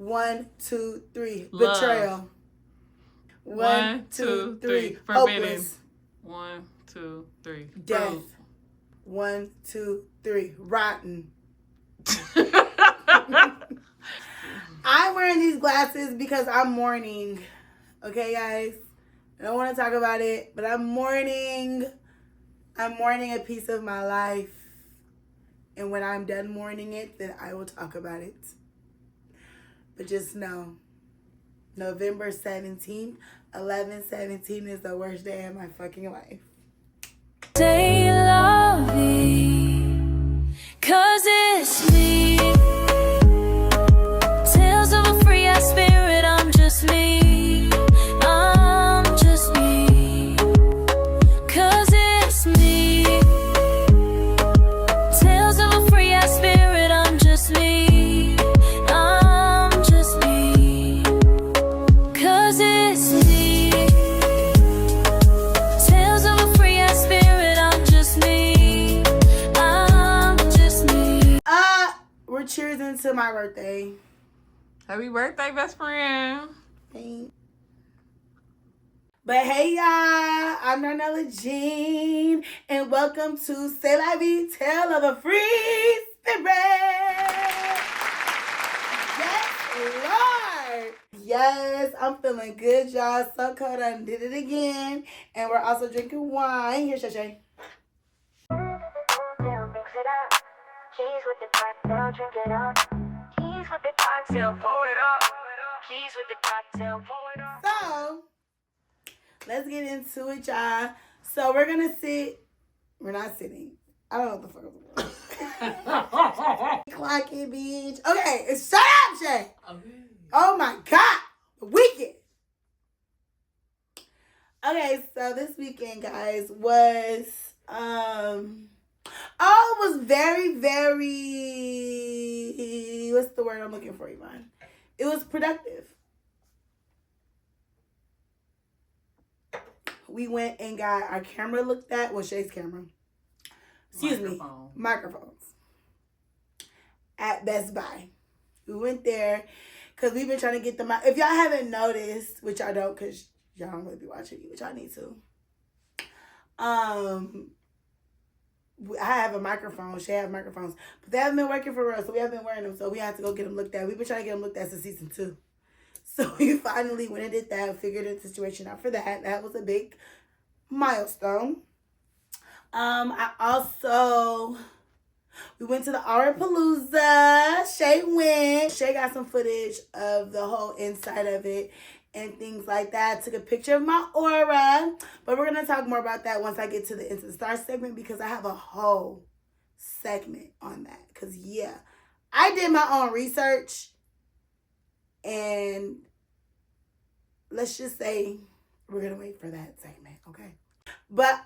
1, 2, 3. Love. Betrayal. 1, 2, 3. Forbidden. Hopeless. 1, 2, 3. Death. Fruit. 1, 2, 3. Rotten. I'm wearing these glasses because I'm mourning. Okay, guys? I don't want to talk about it, but I'm mourning. I'm mourning a piece of my life. And when I'm done mourning it, then I will talk about it. But just know, November 17th, 11/17 is the worst day of my fucking life. Say love me, 'cause it's me. Tales of a free ass spirit, I'm just me. I'm just me. 'Cause it's me. Tales of a free ass spirit, I'm just me. I'm just me. 'Cause it's me. Tales of a free ass spirit, I'm just me. I'm just me. We're cheersing to my birthday. Happy birthday, best friend. Thanks. But hey, y'all, I'm Darnesha Jean, and welcome to C'est La Vie, Tale of a Free Spirit. Yes, Lord. Yes, I'm feeling good, y'all. So cold, I did it again. And we're also drinking wine. Here's Shay. Mix it up. Cheese with the cocktail, drink it up. Cheese with the cocktail, pour it up. Cheese with the cocktail, pour it up. So, let's get into it, y'all. So, we're going to sit. We're not sitting. I don't know what the fuck I'm doing. Clock it, bitch. Okay, shut up, Shay. Okay. Oh, my God. The weekend. Okay, so this weekend, guys, was, it was very, very, what's the word I'm looking for, Yvonne? It was productive. We went and got our camera looked at. Well, Shay's camera. Microphones. At Best Buy. We went there because we've been trying to get them out. If y'all haven't noticed, which I don't because y'all don't really be watching me, which I need to. I have a microphone. Shay have microphones. But they haven't been working for us, so we haven't been wearing them. So we have to go get them looked at. We've been trying to get them looked at since season 2. So we finally went and did that, figured the situation out for that. That was a big milestone. We went to the Palooza. Shay went. Shay got some footage of the whole inside of it and things like that. Took a picture of my aura. But we're going to talk more about that once I get to the Into the Stars segment because I have a whole segment on that. Because, yeah, I did my own research. And let's just say we're going to wait for that segment, okay? But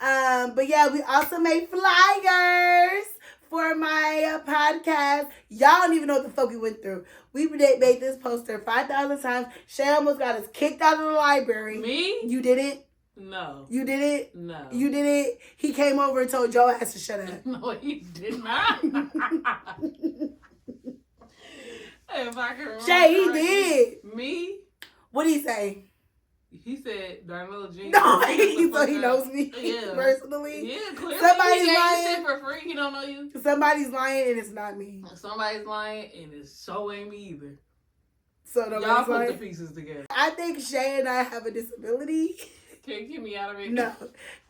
yeah, we also made flyers for my podcast. Y'all don't even know what the fuck we went through. We made this poster 5,000 times. Shay almost got us kicked out of the library. Me? You did it? No. You did it? No. You did it? He came over and told your ass to shut up. No, he did not. If I can remember. Shay, he did. Me? What did he say? He said Darnesha Jean. No, so he knows me personally. Yeah, clearly. Somebody's he lying. Shit for free. He don't know you. Somebody's lying and it's not me. Somebody's lying and it so ain't me either. So y'all put lying. the pieces together. I think Shay and I have a disability. Can't get me out of it. No,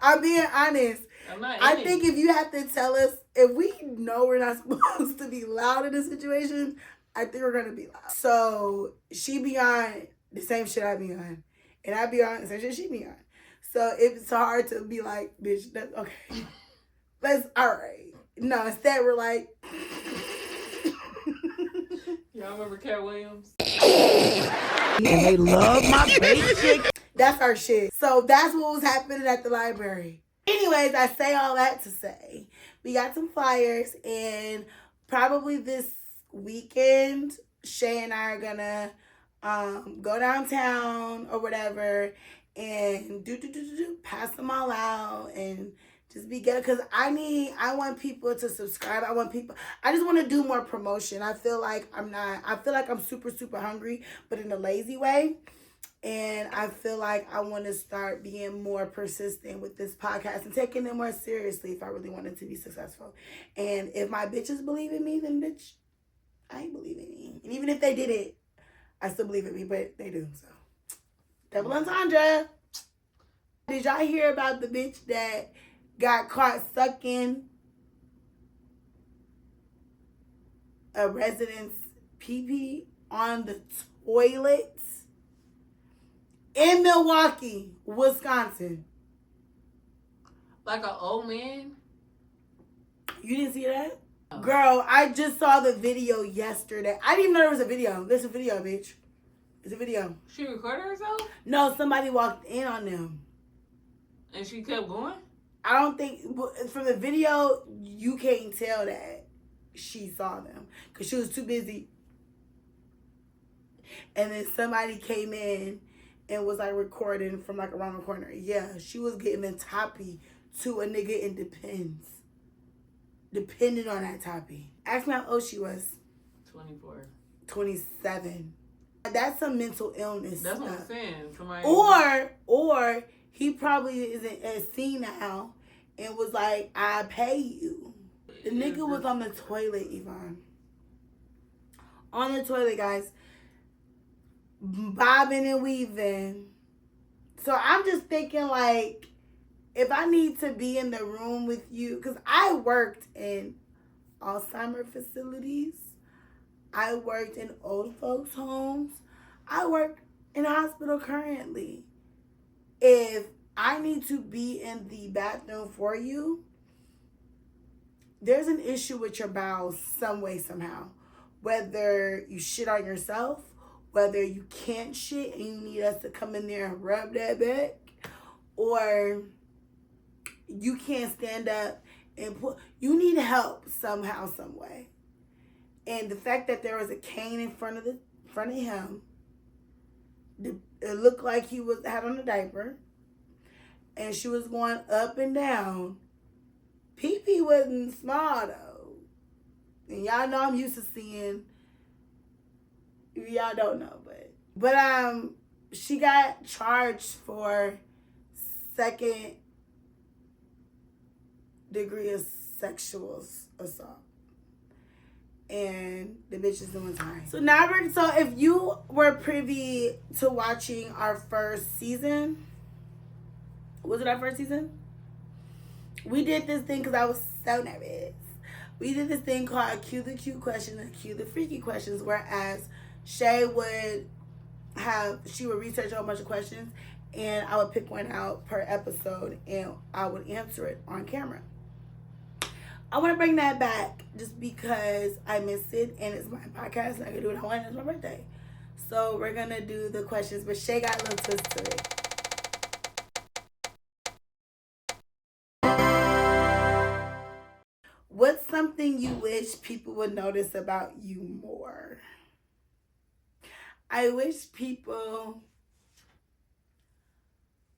I'm being honest. I think if you have to tell us, if we know we're not supposed to be loud in this situation, I think we're gonna be loud. So she be on the same shit I be on. And I be on the same shit she be on. So it's hard to be like, bitch, that's okay. Alright. No, instead we're like y'all remember Cat Williams? And they love my basic. That's our shit. So that's what was happening at the library. Anyways, I say all that to say we got some flyers, and probably this weekend Shay and I are gonna go downtown or whatever and pass them all out and Just be good, because I want people to subscribe. I just want to do more promotion. I feel like I'm super, super hungry, but in a lazy way. And I feel like I want to start being more persistent with this podcast and taking it more seriously if I really wanted to be successful. And if my bitches believe in me, then bitch, I ain't believe in me. And even if they did it, I still believe in me, but they do, so. Double entendre. Did y'all hear about the bitch that got caught sucking a resident's pee-pee on the toilet in Milwaukee, Wisconsin? Like an old man? You didn't see that? Oh. Girl, I just saw the video yesterday. I didn't even know there was a video. There's a video, bitch. It's a video. She recorded herself? No, somebody walked in on them. And she kept going? I don't think, from the video, you can't tell that she saw them. Because she was too busy. And then somebody came in and was like recording from like around the corner. Yeah, she was getting a TOPPY to a nigga in Depends. Depending on that TOPPY. Ask me how old she was. 24. 27. That's some mental illness. That's stuff. what I'm saying. Somebody Or he probably isn't as senile and was like, I pay you. The nigga was on the toilet, Yvonne. On the toilet, guys. Bobbing and weaving. So I'm just thinking, like, if I need to be in the room with you, because I worked in Alzheimer's facilities. I worked in old folks' homes. I work in a hospital currently. If I need to be in the bathroom for you, there's an issue with your bowels some way, somehow. Whether you shit on yourself, whether you can't shit and you need us to come in there and rub that back, or you can't stand up and you need help somehow, some way. And the fact that there was a cane in front of him, it looked like he had on a diaper, and she was going up and down. Pee-pee wasn't small though, and y'all know I'm used to seeing. Y'all don't know, but she got charged for second degree of sexual assault. And the bitch is doing time. So if you were privy to watching our first season, was it our first season? We did this thing because I was so nervous. We did this thing called Cue the Cute Questions and Cue the Freaky Questions, whereas she would research a whole bunch of questions and I would pick one out per episode and I would answer it on camera. I want to bring that back just because I miss it and it's my podcast and I can do what I want and it's my birthday. So we're going to do the questions, but Shay got a little twist to it. What's something you wish people would notice about you more? I wish people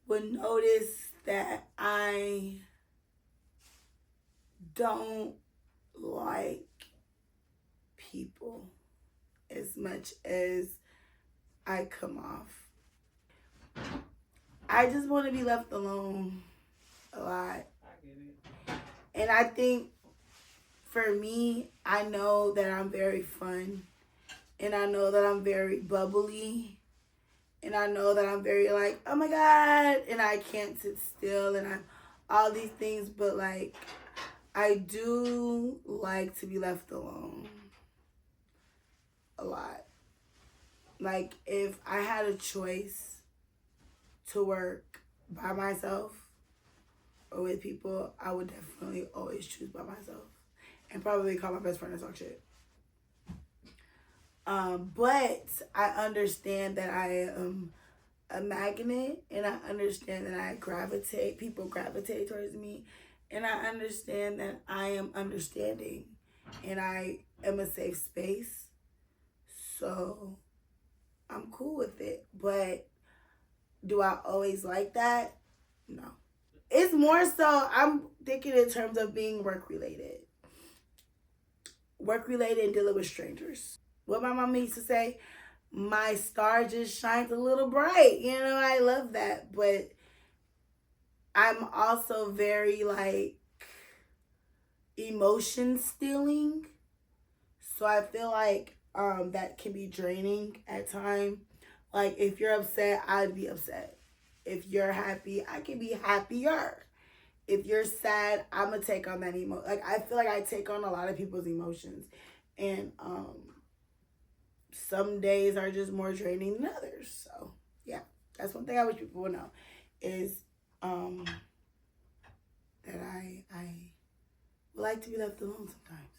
would notice that I don't like people as much as I come off. I just want to be left alone a lot. I get it. And I think for me, I know that I'm very fun. And I know that I'm very bubbly. And I know that I'm very like, oh my God. And I can't sit still. And all these things. But like, I do like to be left alone. A lot. Like, if I had a choice to work by myself or with people, I would definitely always choose by myself. And probably call my best friend and talk shit. But I understand that I am a magnet, and I understand that people gravitate towards me, and I understand that I am understanding, and I am a safe space, so I'm cool with it. But do I always like that? No. it's more so, I'm thinking in terms of being work-related. Work-related and dealing with strangers. What my mama used to say, my star just shines a little bright. You know, I love that. But I'm also very, like, emotion stealing. So I feel like that can be draining at times. Like, if you're upset, I'd be upset. If you're happy, I can be happier. If you're sad, I'm going to take on that emotion. Like, I feel like I take on a lot of people's emotions. And some days are just more draining than others. So, yeah. That's one thing I wish people would know. Is that I would like to be left alone sometimes.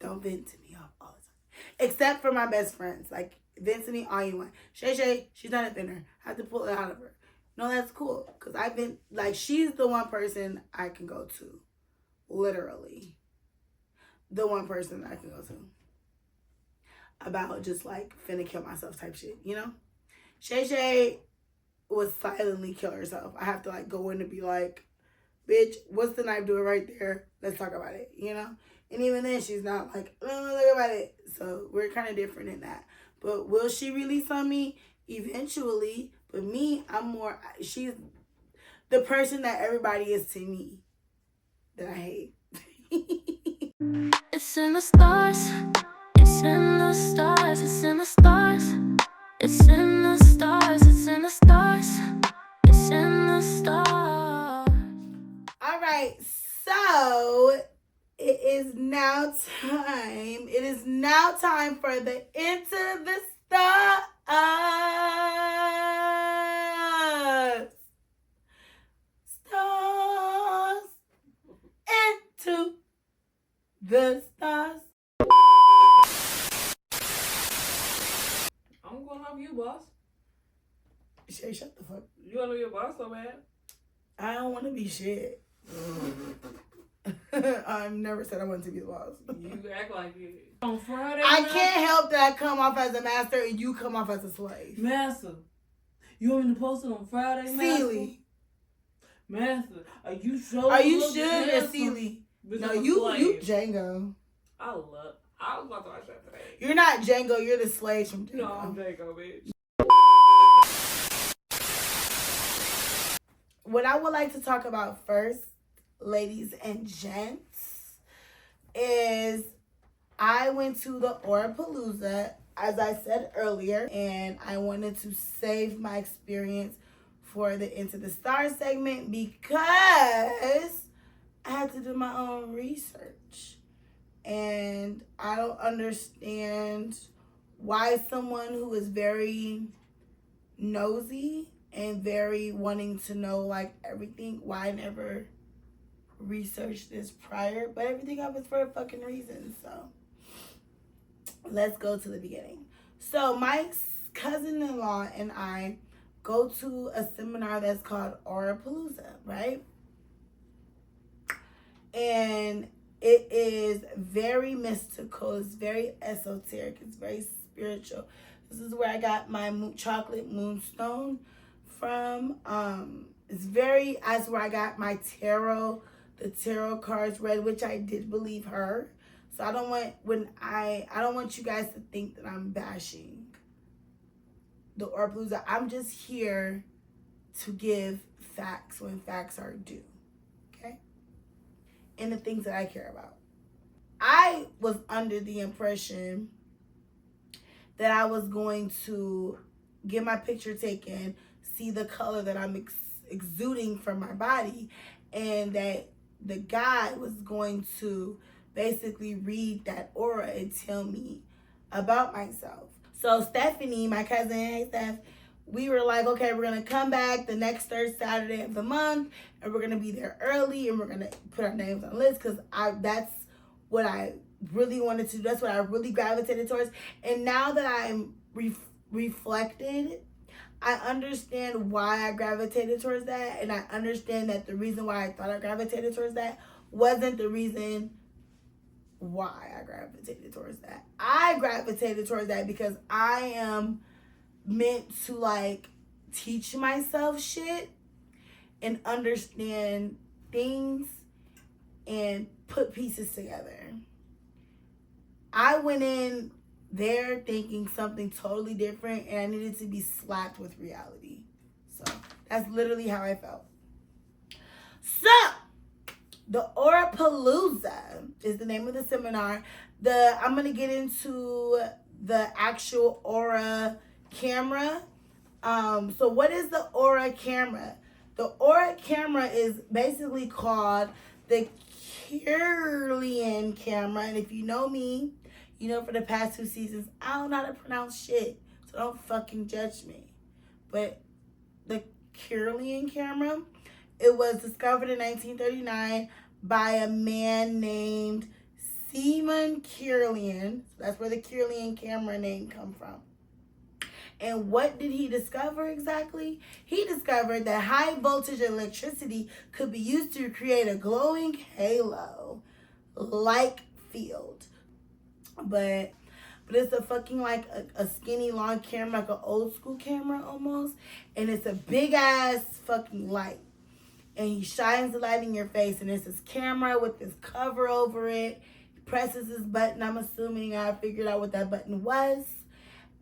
Don't vent to me all the time. Except for my best friends. Like, vent to me all you want. Shay, she's not a venter. I have to pull it out of her. No, that's cool. Because I've been, like, she's the one person I can go to. Literally. The one person I can go to. About just, like, finna kill myself type shit, you know? Shay would silently kill herself. I have to, like, go in and be like, bitch, what's the knife doing right there? Let's talk about it, you know? And even then, she's not like, oh, look about it. So we're kind of different in that. But will she release on me? Eventually. But me, I'm more, she's the person that everybody is to me that I hate. It's in the stars. It's in the stars. It's in the stars. It's in the stars. It's in the stars. It's in the stars. All right, so it is now time. It is now time for the Into the Stars. Stars. Into the stars. I'm going off you, boss. Shay, shut the fuck. You want to be your boss so bad? I don't want to be shit. I've never said I wanted to be the boss. You act like it. On Friday, I can't help that I come off as a master and you come off as a slave. Master, you want me to post it on Friday, Master? Sealy. Master, are you sure? Are you sure you're Sealy? No, you Django. I was about to watch that today. You're not Django, you're the slaves from Django. No, I'm Django, bitch. What I would like to talk about first, ladies and gents, is I went to the Palooza, as I said earlier, and I wanted to save my experience for the Into the Stars segment because I had to do my own research. And I don't understand why someone who is very nosy and very wanting to know, like, everything, why I never researched this prior. But everything happens for a fucking reason, so let's go to the beginning. So my cousin-in-law and I go to a seminar that's called Palooza, right? And it is very mystical. It's very esoteric. It's very spiritual. This is where I got my chocolate moonstone from. That's where I got my tarot, the tarot cards read, which I did believe her. So I don't want you guys to think that I'm bashing the Palooza. I'm just here to give facts when facts are due. Okay? And the things that I care about. I was under the impression that I was going to get my picture taken, see the color that I'm exuding from my body, and that the guy was going to basically read that aura and tell me about myself. So Stephanie, my cousin, hey Steph, we were like, okay, we're going to come back the next third Saturday of the month, and we're going to be there early, and we're going to put our names on the list, because that's what I really wanted to do. That's what I really gravitated towards. And now that I'm reflected, I understand why I gravitated towards that, and I understand that the reason why I thought I gravitated towards that wasn't the reason why I gravitated towards that. I gravitated towards that because I am meant to, like, teach myself shit, and understand things and put pieces together. I went in there thinking something totally different, and I needed to be slapped with reality. So that's literally how I felt. So the Palooza is the name of the seminar. I'm gonna get into the actual Aura camera. So what is the Aura camera? The Aura camera is basically called the Kirlian camera. And if you know me, you know for the past 2 seasons, I don't know how to pronounce shit. So don't fucking judge me. But the Kirlian camera, it was discovered in 1939 by a man named Simon Kirlian. So that's where the Kirlian camera name come from. And what did he discover exactly? He discovered that high voltage electricity could be used to create a glowing halo-like field. But it's a fucking like a skinny long camera, like an old school camera almost. And it's a big ass fucking light. And he shines the light in your face, and it's his camera with this cover over it. He presses his button. I'm assuming I figured out what that button was.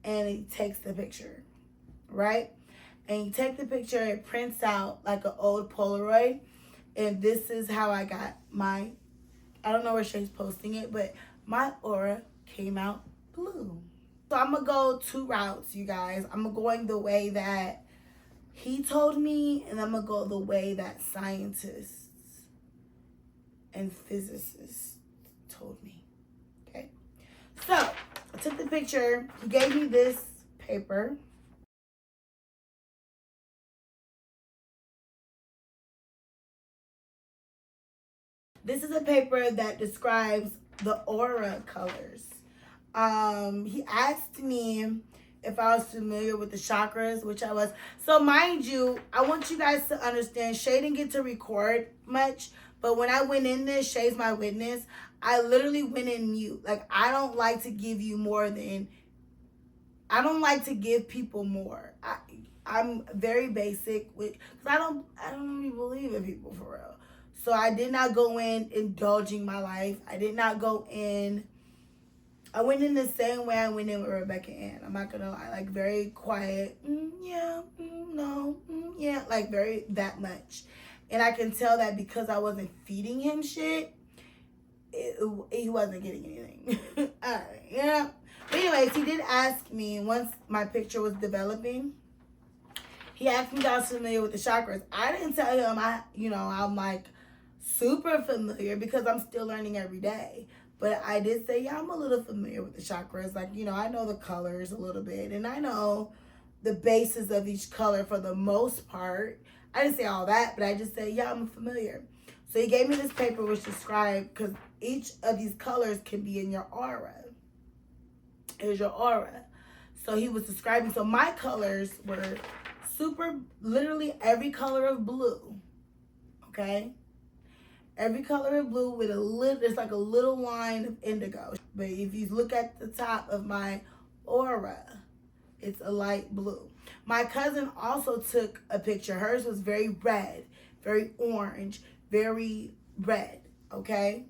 And he takes the picture, right? And you take the picture, it prints out like an old Polaroid. And this is how I got my, I don't know where Shay's posting it, but my Aura came out blue. So I'm going to go 2 routes, you guys. I'm going the way that he told me, and I'm going to go the way that scientists and physicists told me, okay? So I took the picture. He gave me this paper. This is a paper that describes the aura colors. He asked me if I was familiar with the chakras, which I was. So mind you, I want you guys to understand, Shay didn't get to record much, but when I went in this, Shay's my witness, I literally went in mute. Like, I don't like to give you more than, I don't like to give people more. I'm very basic with, because I don't really believe in people for real. So I did not go in indulging my life. I did not go in, I went in the same way I went in with Rebecca Ann. I'm not gonna lie, like very quiet, yeah, no, yeah, like very that much. And I can tell that because I wasn't feeding him shit, he wasn't getting anything. Alright, yeah. But anyways, he did ask me once my picture was developing. He asked me if I was familiar with the chakras. I didn't tell him I'm like super familiar because I'm still learning every day. But I did say, yeah, I'm a little familiar with the chakras. Like, I know the colors a little bit. And I know the basis of each color for the most part. I didn't say all that, but I just said, yeah, I'm familiar. So he gave me this paper which described, because each of these colors can be in your aura. Here's your aura. So he was describing, so my colors were super, literally every color of blue. Okay? Every color of blue with a little, there's like a little line of indigo. But if you look at the top of my aura, it's a light blue. My cousin also took a picture. Hers was very red, very orange, very red, okay?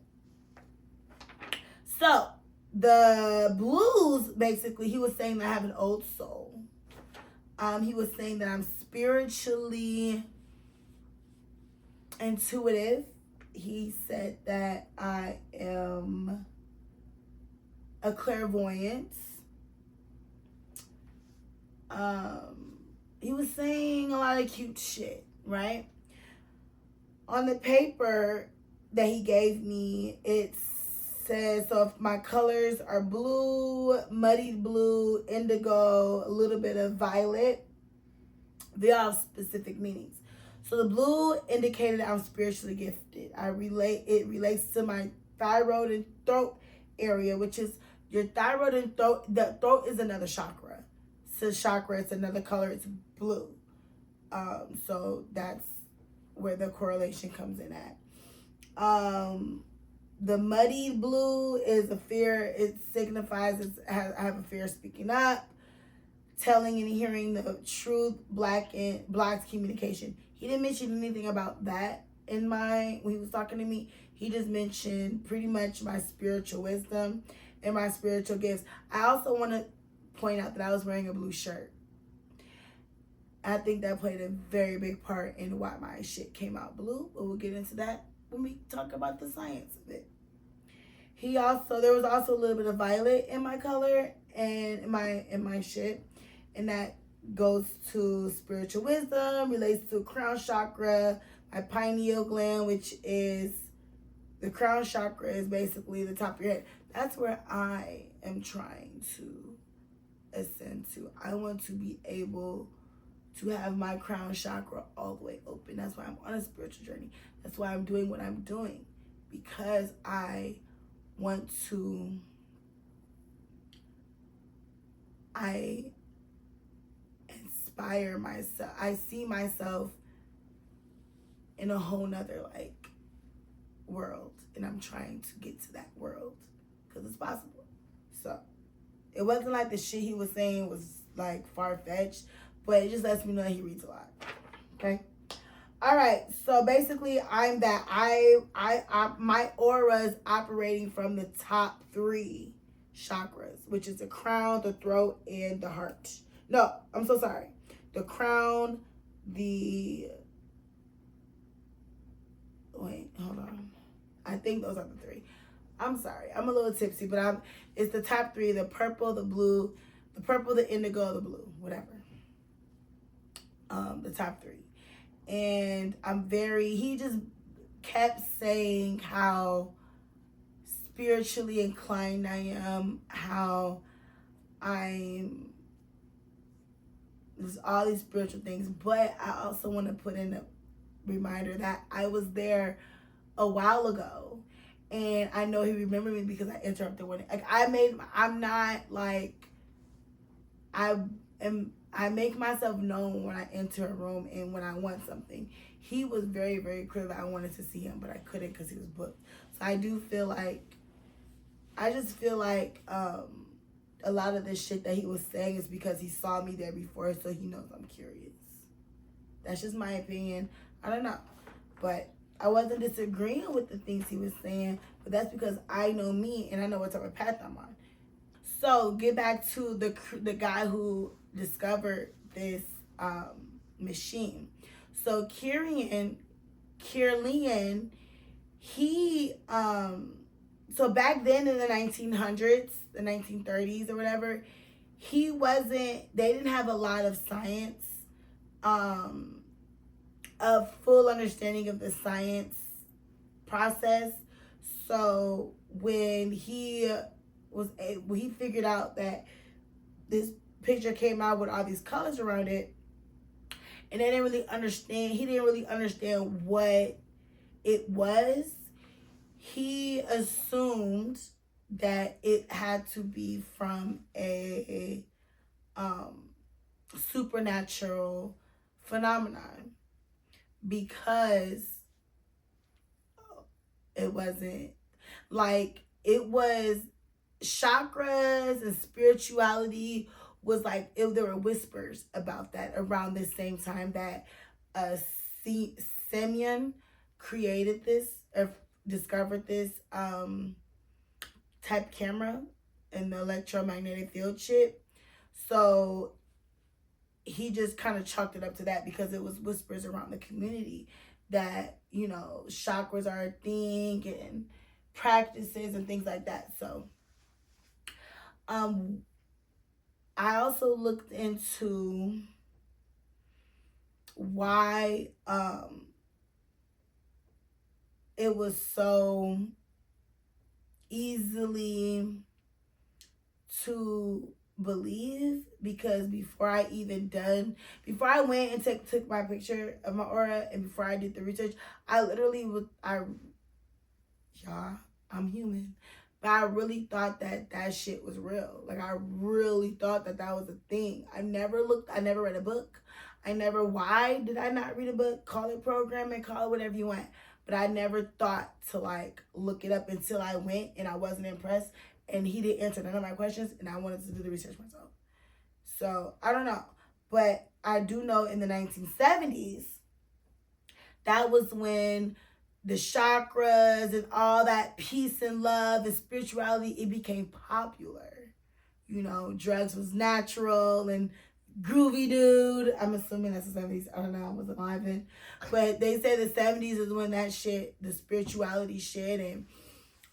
So, the blues, basically, he was saying that I have an old soul. He was saying that I'm spiritually intuitive. He said that I am a clairvoyant. He was saying a lot of cute shit, right? On the paper that he gave me, it says, so if my colors are blue, muddied blue, indigo, a little bit of violet, they all have specific meanings. So the blue indicated I'm spiritually gifted. It relates to my thyroid and throat area, which is your thyroid and throat. The throat is another chakra. It's a chakra, it's another color, it's blue. So that's where the correlation comes in at. The muddied blue is a fear. It signifies I have a fear of speaking up. telling and hearing the truth, Black's communication. He didn't mention anything about that when he was talking to me. He just mentioned pretty much my spiritual wisdom and my spiritual gifts. I also want to point out that I was wearing a blue shirt. I think that played a very big part in why my shit came out blue, but we'll get into that when we talk about the science of it. There was also a little bit of violet in my color and in my shit, and that goes to spiritual wisdom, relates to crown chakra, my pineal gland, which is the crown chakra is basically the top of your head. That's where I am trying to ascend to. I want to be able to have my crown chakra all the way open. That's why I'm on a spiritual journey. That's why I'm doing what I'm doing, because I inspire myself. I see myself in a whole nother world, and I'm trying to get to that world because it's possible. So it wasn't like the shit he was saying was like far-fetched, but it just lets me know that he reads a lot. Okay. All right. So basically, I'm that. My aura is operating from the top 3 chakras, which is the crown, the throat, and the heart. No, I'm so sorry. The crown, wait, hold on. I think those are the 3. I'm sorry. I'm a little tipsy, but it's the top 3, the purple, the blue, the indigo, the blue, whatever. The top 3. And he just kept saying how spiritually inclined I am, how there's all these spiritual things, but I also want to put in a reminder that I was there a while ago, and I know he remembered me because I interrupted when I make myself known when I enter a room and when I want something. He was very, very clear that I wanted to see him, but I couldn't because he was booked. So I just feel like a lot of this shit that he was saying is because he saw me there before, so he knows I'm curious. That's just my opinion. I don't know. But I wasn't disagreeing with the things he was saying, but that's because I know me and I know what type of path I'm on. So get back to the guy who discovered this machine. So Kirlian, he so back then in the 1900s, the 1930s or whatever, they didn't have a lot of science, a full understanding of the science process. So when he figured out that this picture came out with all these colors around it, and he didn't really understand what it was. He assumed that it had to be from a supernatural phenomenon, because it wasn't like it was chakras and spirituality was like there were whispers about that around the same time that Semyon created this or discovered this type camera and the electromagnetic field shit. So he just kind of chalked it up to that because it was whispers around the community that, you know, chakras are a thing and practices and things like that. So I also looked into why it was so easily to believe, because before I went and took my picture of my aura and before I did the research, I'm human, but I really thought that shit was real. Like, I really thought that was a thing. I never read a book. Why did I not read a book? Call it programming, call it whatever you want. But I never thought to like look it up until I went and I wasn't impressed. And he didn't answer none of my questions and I wanted to do the research myself. So I don't know. But I do know in the 1970s, that was when the chakras and all that peace and love and spirituality, it became popular. You know, drugs was natural and groovy dude. I'm assuming that's the 70s. I don't know. I wasn't alive then. But they say the 70s is when that shit, the spirituality shit and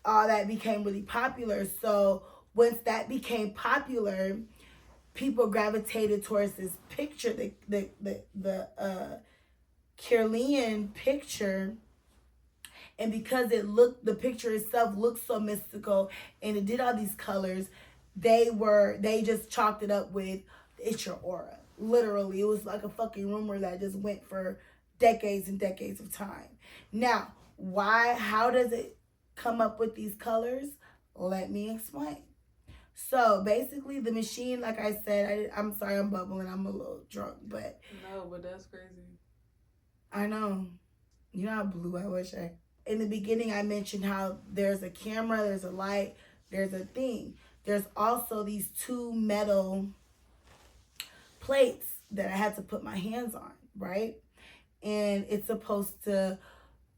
all that became really popular. So once that became popular, people gravitated towards this picture, the Kirlian picture. And because the picture itself looked so mystical and it did all these colors, they just chalked it up with, it's your aura. Literally, it was like a fucking rumor that just went for decades and decades of time. Now, how does it come up with these colors? Let me explain. So basically the machine, like I said, I'm sorry I'm bubbling, I'm a little drunk, but. No, but that's crazy. I know. You know how blue I wish I. In the beginning, I mentioned how there's a camera, there's a light, there's a thing. There's also these 2 metal plates that I had to put my hands on, right? And it's supposed to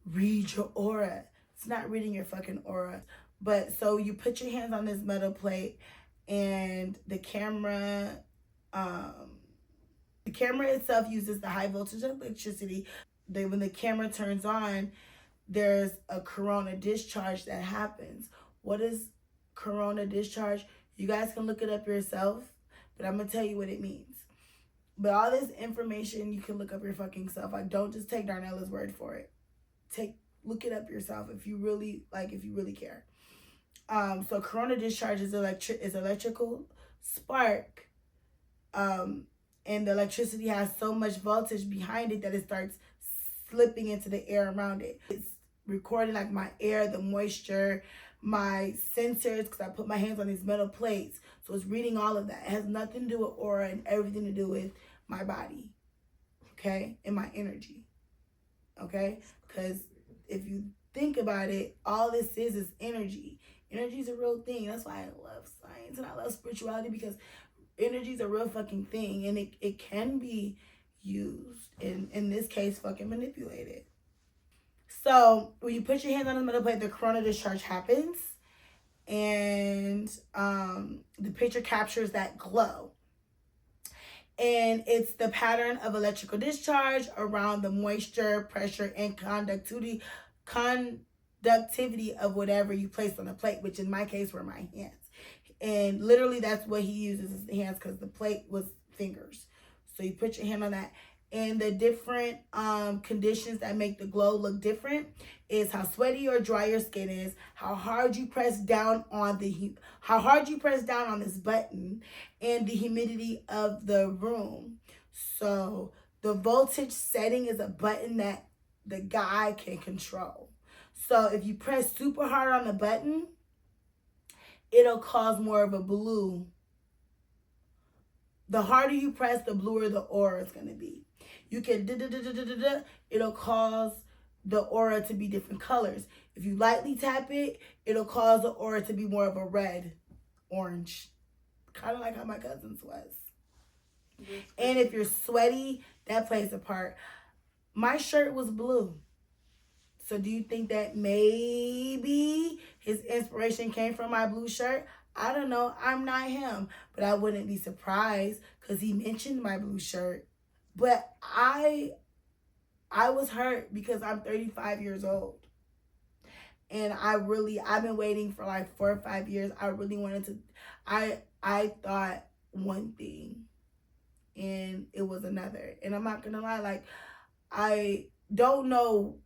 read your aura. It's not reading your fucking aura. But so you put your hands on this metal plate and the camera itself uses the high voltage electricity. When the camera turns on, there's a corona discharge that happens. What is corona discharge? You guys can look it up yourself, but I'm gonna tell you what it means. But all this information you can look up your fucking self. I don't just take Darnella's word for it. Look it up yourself if you really care. So corona discharge is electrical spark, and the electricity has so much voltage behind it that it starts slipping into the air around it. It's recording like my air, the moisture, my sensors, because I put my hands on these metal plates. So it's reading all of that. It has nothing to do with aura and everything to do with my body, okay, and my energy, okay? Because if you think about it, all this is energy. Energy is a real thing. That's why I love science and I love spirituality, because energy is a real fucking thing, and it can be used, in this case, fucking manipulated. So when you put your hands on the metal plate, the corona discharge happens, and the picture captures that glow. And it's the pattern of electrical discharge around the moisture, pressure, and conductivity of whatever you placed on the plate, which in my case were my hands. And literally that's what he uses, is the hands, because the plate was fingers. So you put your hand on that. And the different conditions that make the glow look different is how sweaty or dry your skin is, how hard you press down on this button, and the humidity of the room. So the voltage setting is a button that the guy can control. So if you press super hard on the button, it'll cause more of a blue. The harder you press, the bluer the aura is going to be. You can it'll cause the aura to be different colors. If you lightly tap it, it'll cause the aura to be more of a red, orange. Kind of like how my cousin's was. And if you're sweaty, that plays a part. My shirt was blue. So do you think that maybe his inspiration came from my blue shirt? I don't know. I'm not him. But I wouldn't be surprised because he mentioned my blue shirt. But I was hurt because I'm 35 years old. And I've been waiting for like 4 or 5 years. I really wanted to, I thought one thing and it was another. And I'm not gonna lie, like, I don't know,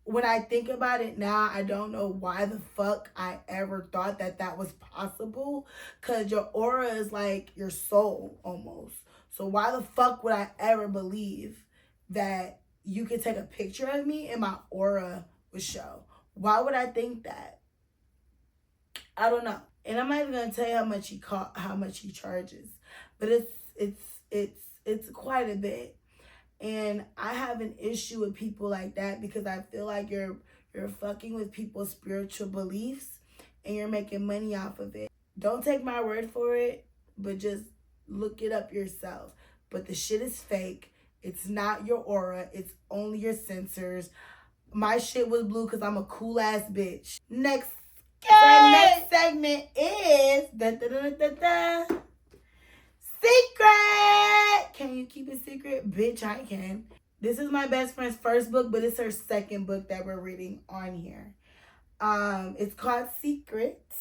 when I think about it now, I don't know why the fuck I ever thought that was possible. Because your aura is like your soul almost. So why the fuck would I ever believe that you could take a picture of me and my aura would show? Why would I think that? I don't know. And I'm not even gonna tell you how much he charges, but it's quite a bit. And I have an issue with people like that because I feel like you're fucking with people's spiritual beliefs and you're making money off of it. Don't take my word for it, but just Look it up yourself. But the shit is fake. It's not your aura. It's only your sensors. My shit was blue because I'm a cool ass bitch. Next. So our next segment is secret. Can you keep it secret? Bitch, I can. This is my best friend's first book, but it's her second book that we're reading on here. It's called Secrets,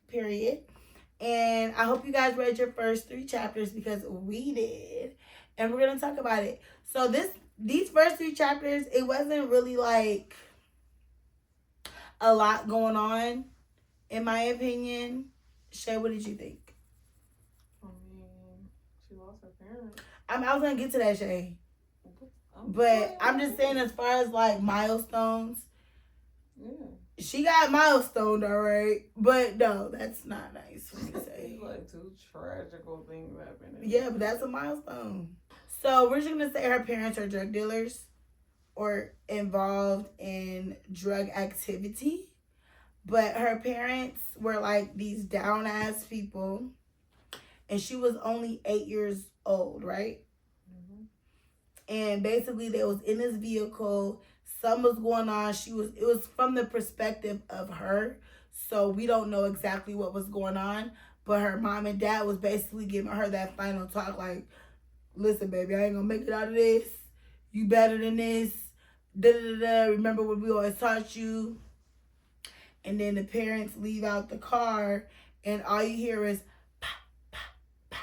period. And I hope you guys read your first 3 chapters because we did. And we're going to talk about it. So these first 3 chapters, it wasn't really like a lot going on, in my opinion. Shay, what did you think? I mean, she lost her parents. I was going to get to that, Shay. But I'm just saying as far as like milestones. Yeah. She got milestoned, all right. But no, that's not nice for me to say. Like 2 tragical things happening. Yeah, but that's a milestone. So we're just going to say her parents are drug dealers or involved in drug activity. But her parents were like these down ass people. And she was only 8 years old, right? Mm-hmm. And basically they was in this vehicle. Something was going on. It was from the perspective of her. So we don't know exactly what was going on. But her mom and dad was basically giving her that final talk like, listen, baby, I ain't gonna make it out of this. You better than this. Da-da-da-da. Remember what we always taught you. And then the parents leave out the car and all you hear is pop, pop, pop.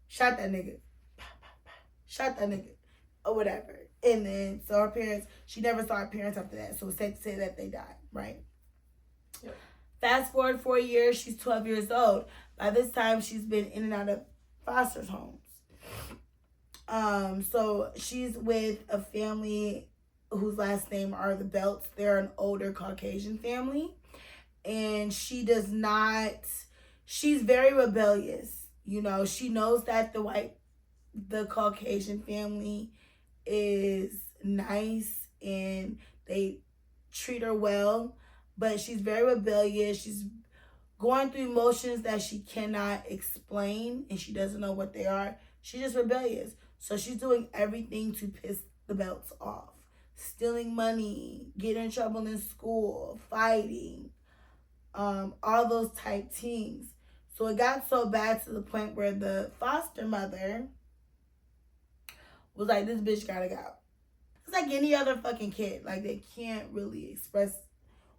Shot that nigga. Pop, pop, pop. Shot that nigga. Or whatever. And then, so her parents, she never saw her parents after that. So it's safe to say that they died, right? Yep. Fast forward 4 years, she's 12 years old. By this time, she's been in and out of foster homes. So she's with a family whose last name are the Belts. They're an older Caucasian family. And she's very rebellious. You know, she knows that the Caucasian family is nice and they treat her well, but she's very rebellious. She's going through emotions that she cannot explain and she doesn't know what they are. She's just rebellious. So she's doing everything to piss the Belts off. Stealing money, getting in trouble in school, fighting, all those type things. So it got so bad to the point where the foster mother was like, this bitch gotta go. It's like any other fucking kid. Like, they can't really express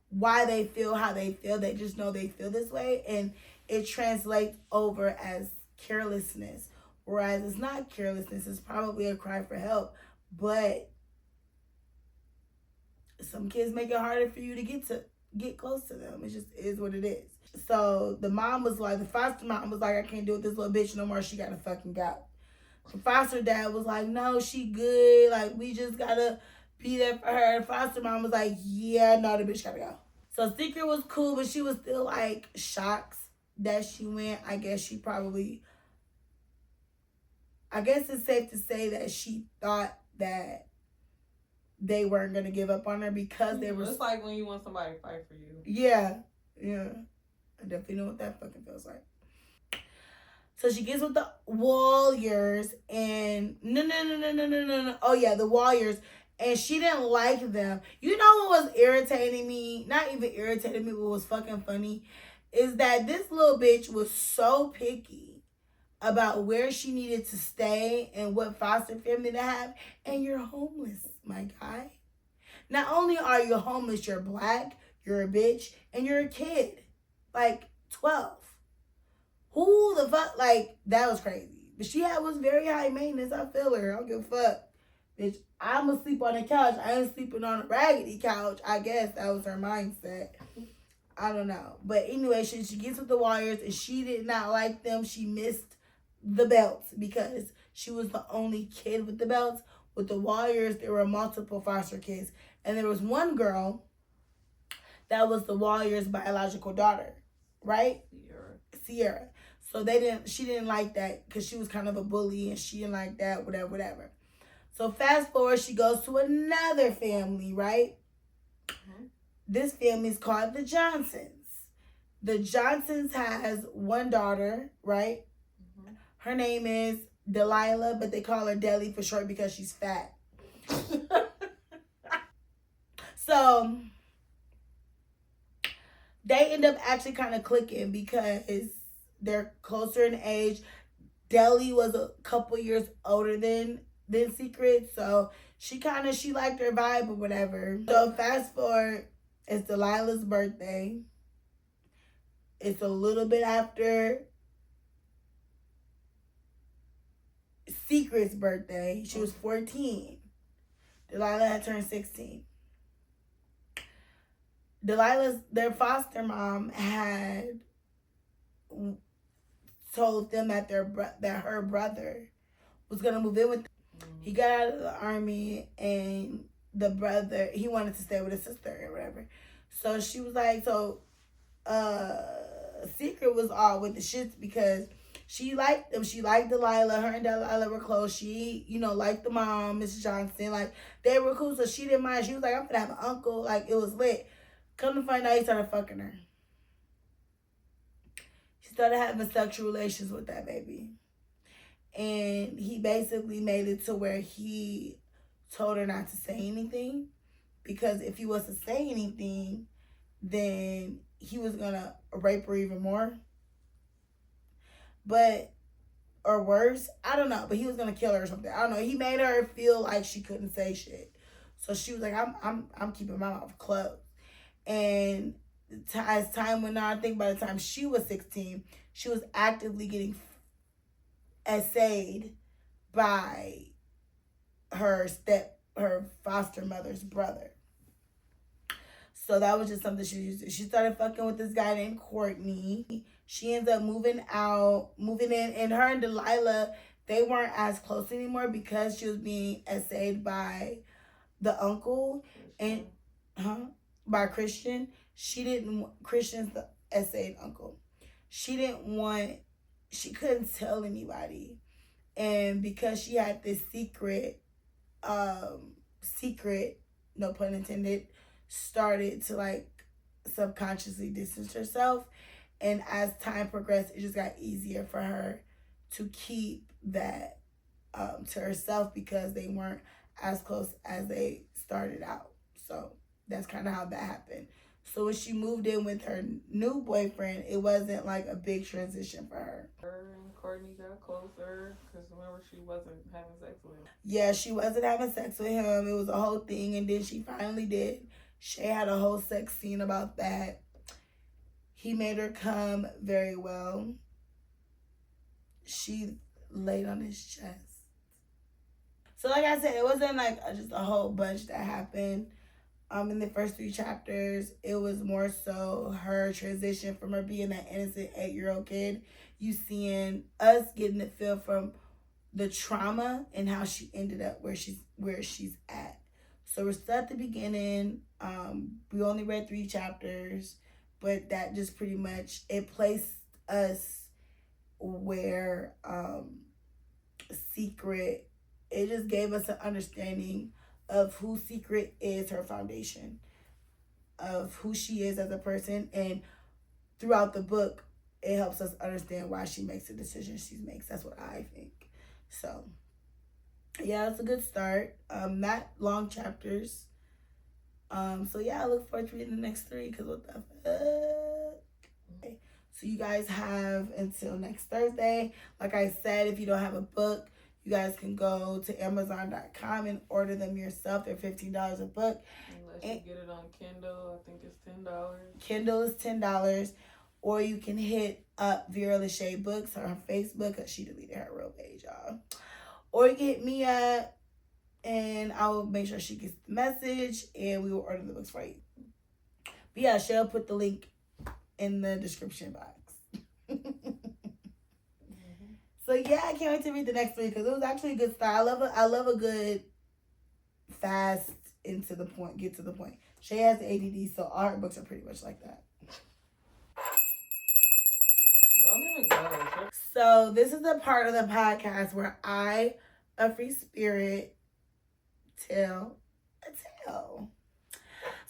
why they feel how they feel. They just know they feel this way. And it translates over as carelessness. Whereas it's not carelessness. It's probably a cry for help. But some kids make it harder for you to get close to them. It just is what it is. So the foster mom was like, I can't deal with this little bitch no more. She gotta fucking go. The foster dad was like, no, she good. Like, we just gotta be there for her. The foster mom was like, yeah, no, the bitch gotta go. So Secret was cool, but she was still like shocked that she went. I guess it's safe to say that she thought that they weren't gonna give up on her because they were. It's like when you want somebody to fight for you. Yeah. I definitely know what that fucking feels like. So she gets with the Warriors and no. Oh yeah, the Warriors. And she didn't like them. You know what was irritating me? Not even irritating me, but was fucking funny. Is that this little bitch was so picky about where she needed to stay and what foster family to have. And you're homeless, my guy. Not only are you homeless, you're black, you're a bitch, and you're a kid. Like 12. Who the fuck? Like, that was crazy. But she was very high maintenance. I feel her. I don't give a fuck. Bitch, I'm going to sleep on the couch. I ain't sleeping on a raggedy couch. I guess that was her mindset. I don't know. But anyway, she gets with the Warriors and she did not like them. She missed the Belts because she was the only kid with the Belts. With the Warriors, there were multiple foster kids. And there was one girl that was the Warriors' biological daughter. Right? Sierra. So she didn't like that because she was kind of a bully and she didn't like that, whatever. So fast forward, she goes to another family, right? Mm-hmm. This family is called the Johnsons. The Johnsons has one daughter, right? Mm-hmm. Her name is Delilah, but they call her Deli for short because she's fat. So they end up actually kind of clicking because they're closer in age. Deli was a couple years older than Secret, so she liked her vibe or whatever. So fast forward, it's Delilah's birthday. It's a little bit after Secret's birthday. She was 14. Delilah had turned 16. Their foster mom had told them that her brother was gonna move in with them. He got out of the army, and the brother, he wanted to stay with his sister or whatever. So she was like, Secret was all with the shits because she liked them. She liked Delilah. Her and Delilah were close. She, liked the mom, Mrs. Johnson. Like, they were cool, so she didn't mind. She was like, I'm gonna have an uncle. Like, it was lit. Come to find out, he started fucking her. She started having sexual relations with that baby. And he basically made it to where he told her not to say anything. Because if he was to say anything, then he was gonna rape her even more. Or worse, I don't know, but he was gonna kill her or something. I don't know. He made her feel like she couldn't say shit. So she was like, I'm keeping my mouth closed. And as time went on, I think by the time she was 16, she was actively getting essayed by her foster mother's brother. So that was just something she used to. She started fucking with this guy named Courtney. She ends up moving in, and her and Delilah, they weren't as close anymore because she was being essayed by the uncle and by Christian. Christian's the essayed uncle. She couldn't tell anybody. And because she had this secret, no pun intended, started to like subconsciously distance herself. And as time progressed, it just got easier for her to keep that to herself because they weren't as close as they started out. So that's kind of how that happened. So when she moved in with her new boyfriend, it wasn't like a big transition for her. Her and Courtney got closer because remember, she wasn't having sex with him. Yeah, she wasn't having sex with him. It was a whole thing, and then she finally did. Shay had a whole sex scene about that. He made her come very well. She laid on his chest. So like I said, it wasn't like just a whole bunch that happened. In the first 3 chapters, it was more so her transition from her being that innocent 8-year-old kid. You seeing us getting the feel from the trauma and how she ended up where she's at. So we're still at the beginning. We only read 3 chapters, but that just pretty much, it placed us where Secret, it just gave us an understanding of who Secret is, her foundation, of who she is as a person. And throughout the book, it helps us understand why she makes the decisions she makes. That's what I think. So, yeah, it's a good start. Not long chapters. So, yeah, I look forward to reading the next 3 because what the fuck? Okay. So, you guys have until next Thursday. Like I said, if you don't have a book, you guys can go to Amazon.com and order them yourself. They're $15 a book. Unless you get it on Kindle, I think it's $10. Kindle is $10. Or you can hit up Vera Lachey Books on her Facebook because she deleted her real page, y'all. Or you can hit me up and I will make sure she gets the message and we will order the books for you. But yeah, she'll put the link in the description box. So yeah, I can't wait to read the next 3 because it was actually a good style. I love a good, fast, get to the point. Shay has ADD, so all her books are pretty much like that. Don't even go. So this is the part of the podcast where I, a free spirit, tell a tale.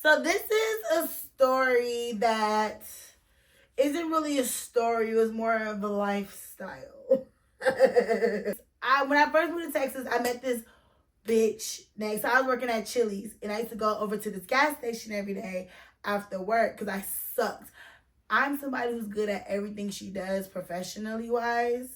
So this is a story that isn't really a story. It was more of a lifestyle. When I first moved to Texas, I met this bitch next. So I was working at Chili's, and I used to go over to this gas station every day after work because I sucked. I'm somebody who's good at everything she does professionally wise,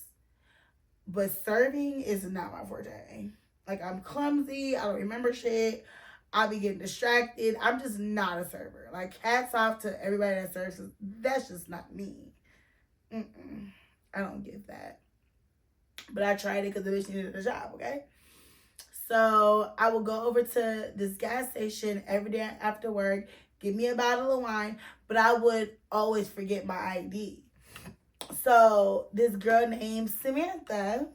but serving is not my forte. Like, I'm clumsy. I don't remember shit. I'll be getting distracted. I'm just not a server. Like, hats off to everybody that serves. That's just not me. I don't get that. But I tried it because the bitch needed a job, okay? So I would go over to this gas station every day after work, get me a bottle of wine, but I would always forget my ID. So this girl named Samantha,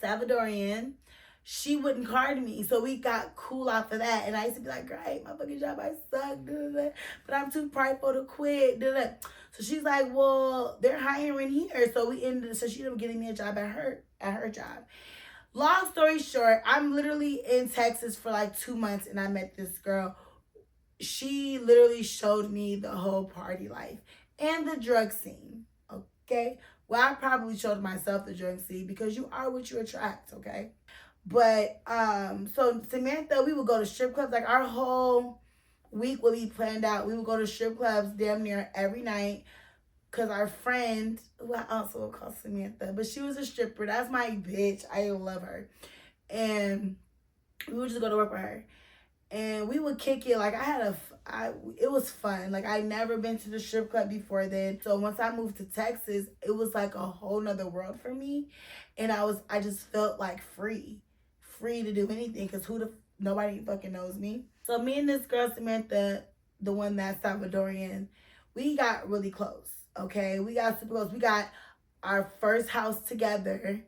Salvadorian, she wouldn't card me. So we got cool off of that. And I used to be like, great, my fucking job, I suck, but I'm too prideful to quit. So she's like, well, they're hiring here. So she ended up getting me a job at her job. Long story short, I'm literally in Texas for like 2 months, and I met this girl. She literally showed me the whole party life and the drug scene, okay? Well, I probably showed myself the drug scene because you are what you attract, okay? But, so Samantha, we would go to strip clubs. Like, our whole week would be planned out. We would go to strip clubs damn near every night. Because our friend, who I also will call Samantha, but she was a stripper. That's my bitch. I love her. And we would just go to work with her. And we would kick it. Like, it was fun. Like, I'd never been to the strip club before then. So once I moved to Texas, it was like a whole nother world for me. And I just felt like free to do anything. Because nobody fucking knows me. So me and this girl, Samantha, the one that's Salvadorian, we got really close. Okay, we got super close. We got our first house together.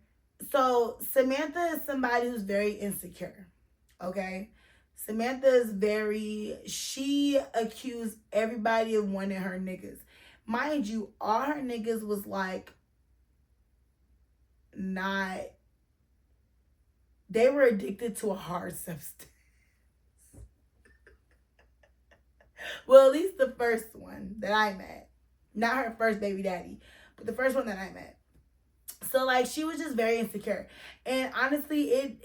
So Samantha is somebody who's very insecure. Okay, Samantha is she accused everybody of wanting her niggas. Mind you, all her niggas was like they were addicted to a hard substance. Well, at least the first one that I met. Not her first baby daddy, but the first one that I met. So, like, she was just very insecure. And honestly,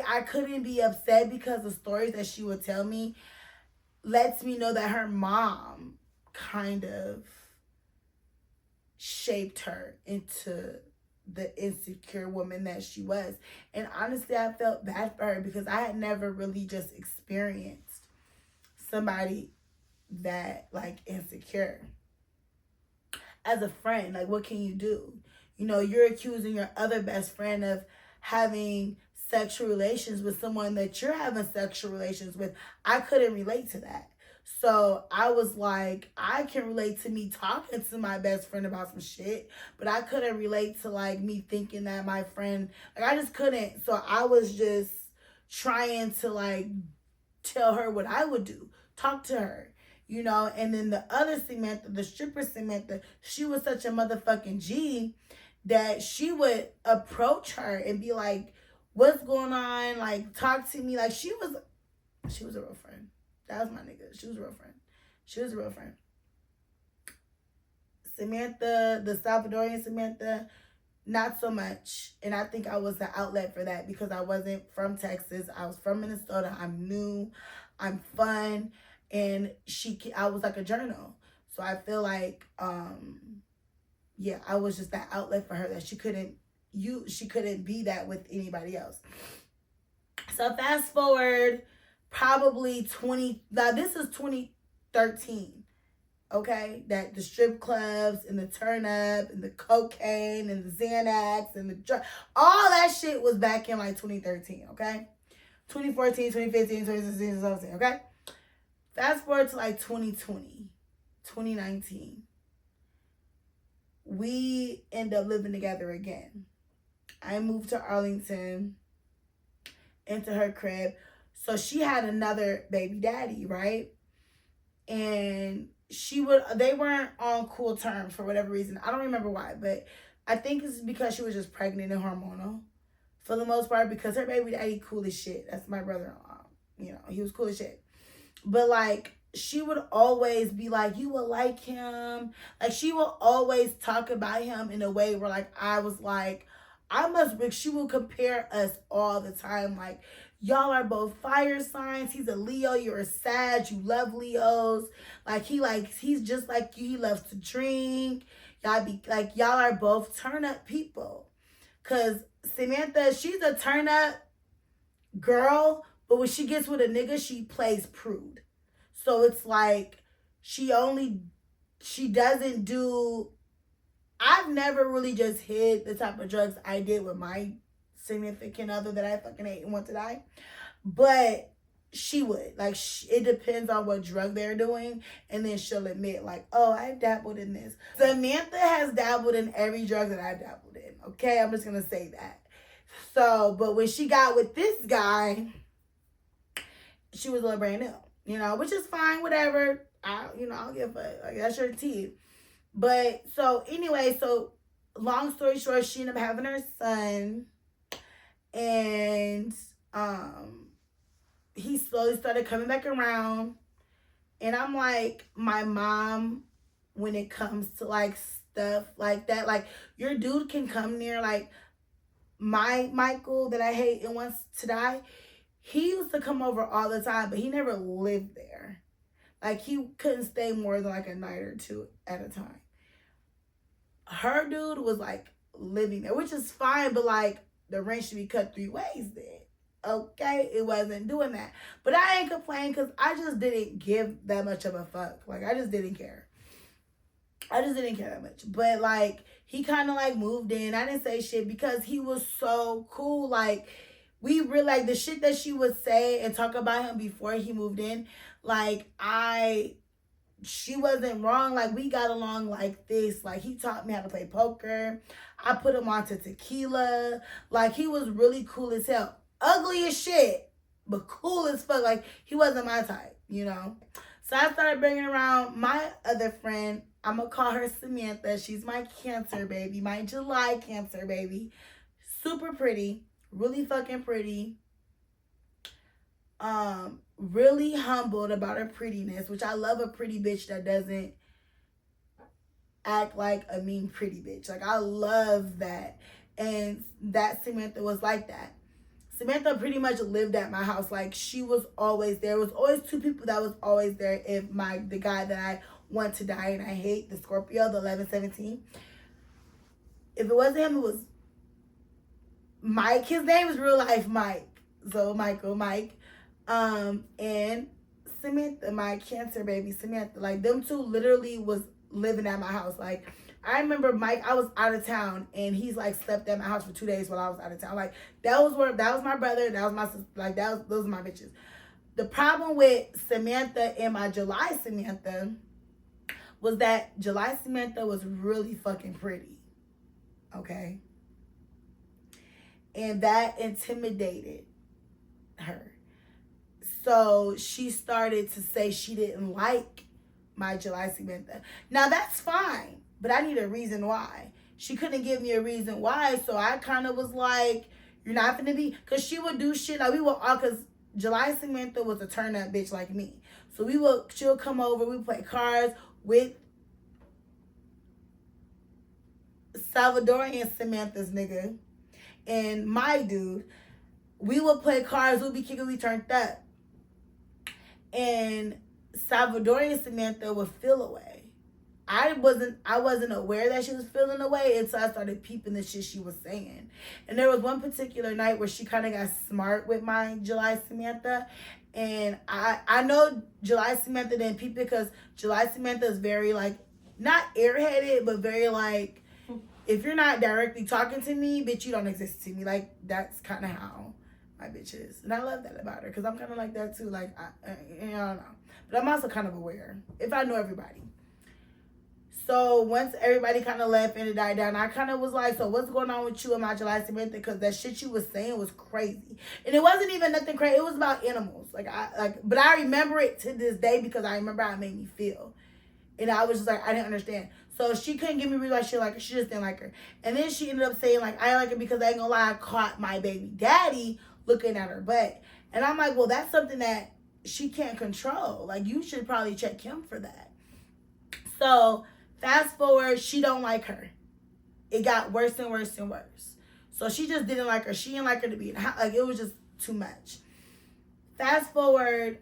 I couldn't be upset because the stories that she would tell me lets me know that her mom kind of shaped her into the insecure woman that she was. And honestly, I felt bad for her because I had never really just experienced somebody that, like, insecure. As a friend, like, what can you do? You know, you're accusing your other best friend of having sexual relations with someone that you're having sexual relations with. I couldn't relate to that. So I was like, I can relate to me talking to my best friend about some shit, but I couldn't relate to, like, me thinking that my friend, like, I just couldn't. So I was just trying to, like, tell her what I would do, talk to her. You know, and then the other Samantha, the stripper Samantha, she was such a motherfucking G that she would approach her and be like, what's going on? Like, talk to me. Like, she was a real friend. That was my nigga. She was a real friend. Samantha, the Salvadorian Samantha, not so much. And I think I was the outlet for that because I wasn't from Texas. I was from Minnesota. I'm new. I'm fun. And I was like a journal. So I feel like, I was just that outlet for her that she couldn't be that with anybody else. So fast forward, probably this is 2013, okay? That the strip clubs and the turn up and the cocaine and the Xanax and the drug, all that shit was back in like 2013, okay? 2014, 2015, 2016, 2017, okay? Fast forward to like 2020, 2019. We end up living together again. I moved to Arlington, into her crib. So she had another baby daddy, right? And they weren't on cool terms for whatever reason. I don't remember why, but I think it's because she was just pregnant and hormonal for the most part, because her baby daddy cool as shit. That's my brother-in-law. You know, he was cool as shit. But, like, she would always be like, you will like him. Like, she will always talk about him in a way where, like, I was like, she will compare us all the time. Like, y'all are both fire signs. He's a Leo. You're a Sag. You love Leos. He's just like you. He loves to drink. Y'all are both turn up people. Cause Samantha, she's a turn up girl, but when she gets with a nigga, she plays prude. So it's like she doesn't do. I've never really just hid the type of drugs I did with my significant other that I fucking hate and want to die. But she would. Like, it depends on what drug they're doing. And then she'll admit, like, oh, I dabbled in this. Samantha has dabbled in every drug that I've dabbled in. Okay? I'm just going to say that. So, but when she got with this guy, she was a little brand new. You know, which is fine, whatever. I'll give a, like, that's your tea. But, so, anyway, so, long story short, she ended up having her son. And, he slowly started coming back around. And I'm like, my mom, when it comes to, like, stuff like that, like, your dude can come near, like, my Michael that I hate and wants to die. He used to come over all the time, but he never lived there. Like, he couldn't stay more than, like, a night or two at a time. Her dude was, like, living there, which is fine, but, like, the rent should be cut 3 ways then. Okay? It wasn't doing that. But I ain't complaining because I just didn't give that much of a fuck. Like, I just didn't care. I just didn't care that much. But, like, he kind of, like, moved in. I didn't say shit because he was so cool. Like, we really, like, the shit that she would say and talk about him before he moved in, like, she wasn't wrong. Like, we got along like this. Like, he taught me how to play poker. I put him on to tequila. Like, he was really cool as hell. Ugly as shit, but cool as fuck. Like, he wasn't my type, you know? So I started bringing around my other friend. I'm going to call her Samantha. She's my Cancer baby. My July Cancer baby. Super pretty. Really fucking pretty. Really humbled about her prettiness, which I love a pretty bitch that doesn't act like a mean pretty bitch. Like, I love that. And that Samantha was like that. Samantha pretty much lived at my house. Like, she was always there. There was always 2 people that was always there. The guy that I want to die and I hate, the Scorpio, the 1117. If it wasn't him, it was Mike. His name is real life Mike. So Mike. And Samantha, my Cancer baby, Samantha. Like, them 2 literally was living at my house. Like, I remember Mike, I was out of town, and he's, like, slept at my house for 2 days while I was out of town. Like, that was my brother, that was my sister, like, those were my bitches. The problem with Samantha and my July Samantha was that July Samantha was really fucking pretty, okay? And that intimidated her. So she started to say she didn't like my July Samantha. Now, that's fine. But I need a reason why. She couldn't give me a reason why. So I kind of was like, you're not going to be. Because she would do shit. Like, we would all, because July Samantha was a turn up bitch like me. So she'll come over. We play cards with Salvadorian Samantha's nigga. And my dude. We would play cards. We'd be kicking. We turned up. And Salvadorian Samantha would feel away. I wasn't aware that she was feeling away until I started peeping the shit she was saying. And there was one particular night where she kind of got smart with my July Samantha. And I know July Samantha didn't peep it because July Samantha is very, like, not airheaded, but very, like, if you're not directly talking to me, bitch, you don't exist to me. Like, that's kind of how my bitch is. And I love that about her because I'm kind of like that too. Like, I don't know. But I'm also kind of aware if I know everybody. So once everybody kind of left and it died down, I kind of was like, so what's going on with you and my July Samantha? Because that shit you was saying was crazy. And it wasn't even nothing crazy. It was about animals. But I remember it to this day because I remember how it made me feel. And I was just like, I didn't understand. So she couldn't give me real life shit like her. She just didn't like her. And then she ended up saying, like, I like her because I ain't gonna lie, I caught my baby daddy looking at her butt. And I'm like, well, that's something that she can't control. Like, you should probably check him for that. So fast forward, she don't like her. It got worse and worse and worse. So she just didn't like her. She didn't like her to be in the house. Like, it was just too much. Fast forward,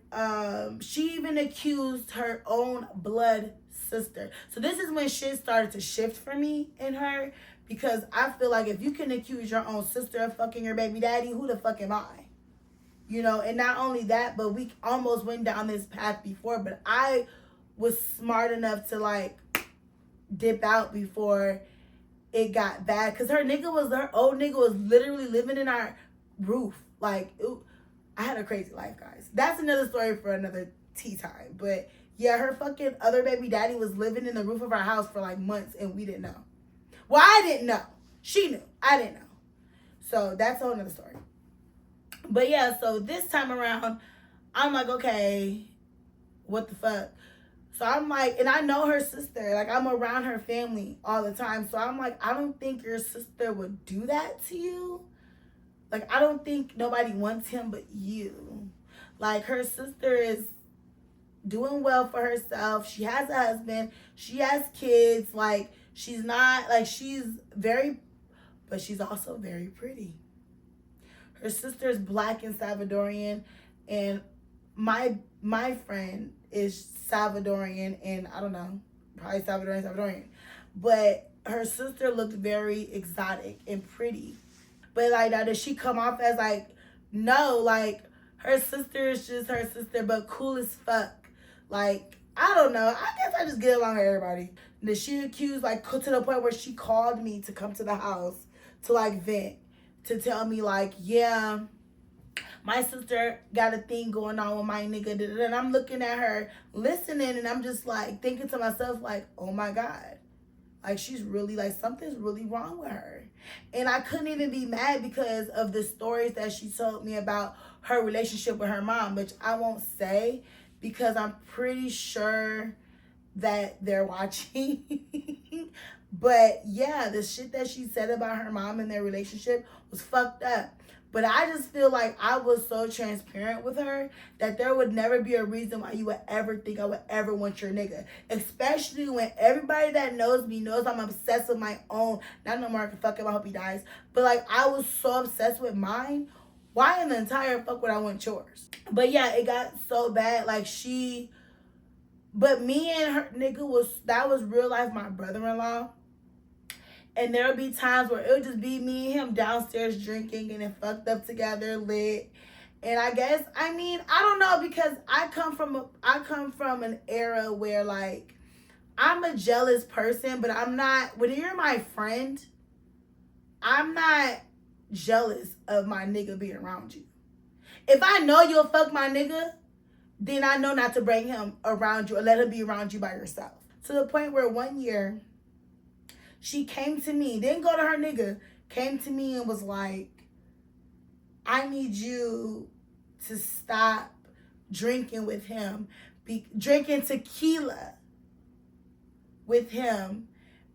she even accused her own blood sister. So this is when shit started to shift for me and her, because I feel like if you can accuse your own sister of fucking your baby daddy, who the fuck am I? You know, and not only that, but we almost went down this path before, but I was smart enough to, like, dip out before it got bad. Because her old nigga was literally living in our roof. Like, I had a crazy life, guys. That's another story for another tea time. But yeah, her fucking other baby daddy was living in the roof of our house for like months, and we didn't know. Well, I didn't know. She knew. I didn't know. So that's a whole nother story. But yeah, so this time around, I'm like, okay, what the fuck? So I'm like, and I know her sister. Like, I'm around her family all the time. So I'm like, I don't think your sister would do that to you. Like, I don't think nobody wants him but you. Like, her sister is doing well for herself. She has a husband. She has kids. Like, she's not, like, she's very, but she's also very pretty. Her sister is black and Salvadorian, and my friend is Salvadorian, and I don't know, probably Salvadorian. But her sister looked very exotic and pretty. But like, now does she come off as like, no, like, her sister is just her sister, but cool as fuck. Like, I don't know. I guess I just get along with everybody. And then she accused, like, to the point where she called me to come to the house to, like, vent. To tell me, like, yeah, my sister got a thing going on with my nigga. And I'm looking at her, listening, and I'm just, like, thinking to myself, like, oh, my God. Like, she's really, like, something's really wrong with her. And I couldn't even be mad because of the stories that she told me about her relationship with her mom, which I won't say because I'm pretty sure that they're watching. But yeah, the shit that she said about her mom and their relationship was fucked up. But I just feel like I was so transparent with her that there would never be a reason why you would ever think I would ever want your nigga. Especially when everybody that knows me knows I'm obsessed with my own. Not no more, I can fuck him, I hope he dies. But like, I was so obsessed with mine. Why in the entire fuck would I want yours? But yeah, it got so bad. Like, but me and her nigga that was real life my brother-in-law. And there would be times where it would just be me and him downstairs drinking and then fucked up together, lit. And I guess, I mean, I don't know, because I come from an era where, like, I'm a jealous person, but I'm not, when you're my friend, I'm not jealous of my nigga being around you. If I know you'll fuck my nigga, then I know not to bring him around you or let him be around you by yourself. To the point where one year, she came to me, didn't go to her nigga, came to me and was like, I need you to stop drinking with him, drinking tequila with him,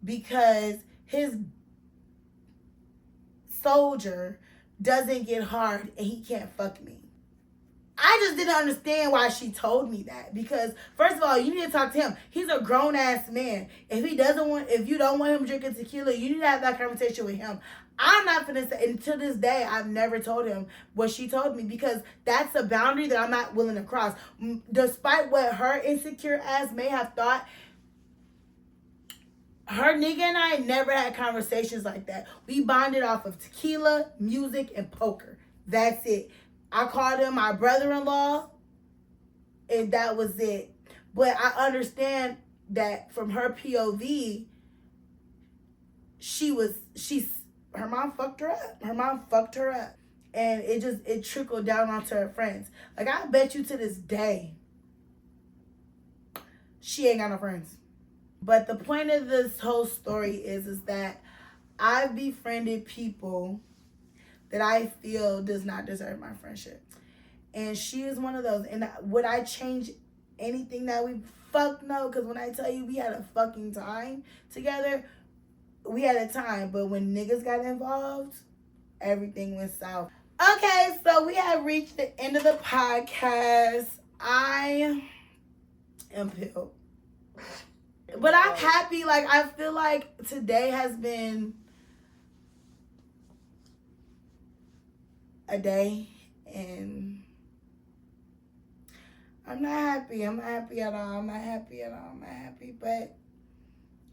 because his soldier doesn't get hard and he can't fuck me. I just didn't understand why she told me that, because first of all, you need to talk to him. He's a grown ass man. If you don't want him drinking tequila, you need to have that conversation with him. I'm not gonna say, until this day, I've never told him what she told me, because that's a boundary that I'm not willing to cross. Despite what her insecure ass may have thought, her nigga and I never had conversations like that. We bonded off of tequila, music, and poker. That's it. I called him my brother-in-law, and that was it. But I understand that from her POV, her mom fucked her up. Her mom fucked her up. And it trickled down onto her friends. Like, I bet you to this day, she ain't got no friends. But the point of this whole story is that I've befriended people that I feel does not deserve my friendship. And she is one of those. And would I change anything that we fuck no? Because when I tell you we had a fucking time together, we had a time. But when niggas got involved, everything went south. Okay, so we have reached the end of the podcast. I am pilled. But I'm happy. Like, I feel like today has been a day, and I'm not happy. I'm not happy at all. I'm not happy at all. I'm not happy, but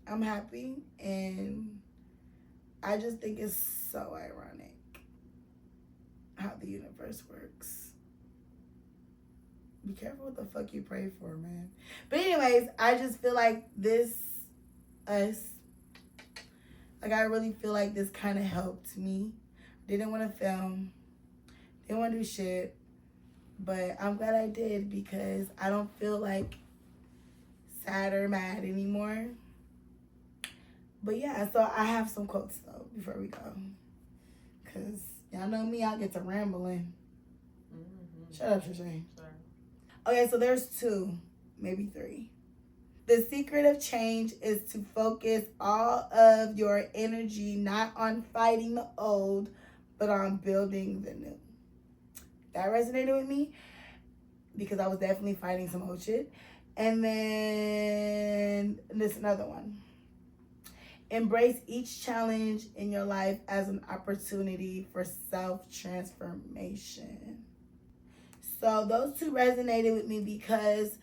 I'm happy, and I just think it's so ironic how the universe works. Be careful what the fuck you pray for, man. But anyways, I just feel like this, us, like I really feel like this kind of helped me. Didn't want to film. Didn't want to do shit. But I'm glad I did because I don't feel like sad or mad anymore. But yeah, so I have some quotes though before we go. Because y'all know me, I get to rambling. Shut up, Shay. Okay, so there's 2, maybe 3. The secret of change is to focus all of your energy not on fighting the old, but on building the new. That resonated with me because I was definitely fighting some old shit. And then this another one. Embrace each challenge in your life as an opportunity for self-transformation. So those 2 resonated with me because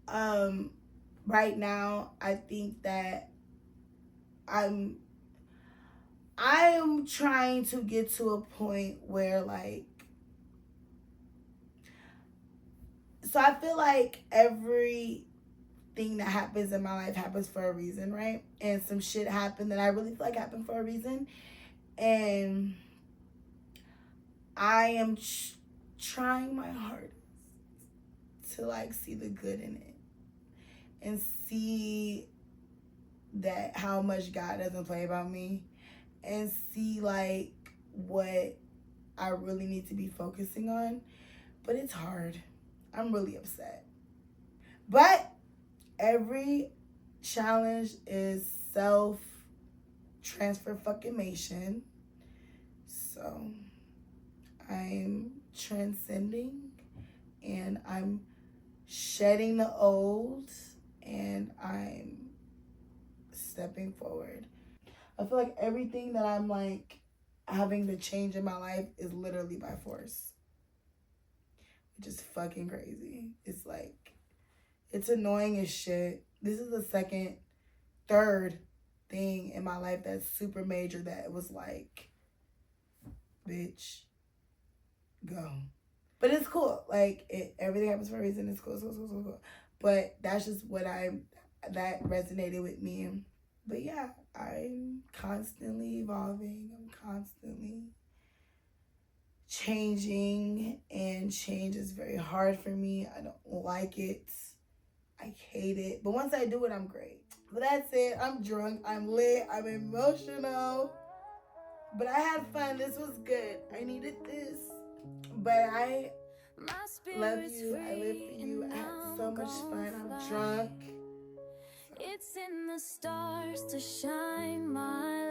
right now I think that I am trying to get to a point where like, so I feel like everything that happens in my life happens for a reason, right? And some shit happened that I really feel like happened for a reason. And I am trying my hardest to like see the good in it and see that how much God doesn't play about me and see like what I really need to be focusing on. But it's hard. I'm really upset. But every challenge is self-transformation. So I'm transcending and I'm shedding the old and I'm stepping forward. I feel like everything that I'm like having to change in my life is literally by force. Which is fucking crazy. It's like, it's annoying as shit. This is the third thing in my life that's super major that was like, bitch, go. But it's cool. Like, everything happens for a reason. It's cool, cool. But that's just what that resonated with me. But yeah, I'm constantly evolving. I'm constantly changing, and change is very hard for me. I don't like it. I hate it. But once I do it, I'm great. But that's it. I'm drunk. I'm lit. I'm emotional. But I had fun. This was good. I needed this. But I love you. I live for you. I had so much fun. I'm drunk. It's in the stars to shine my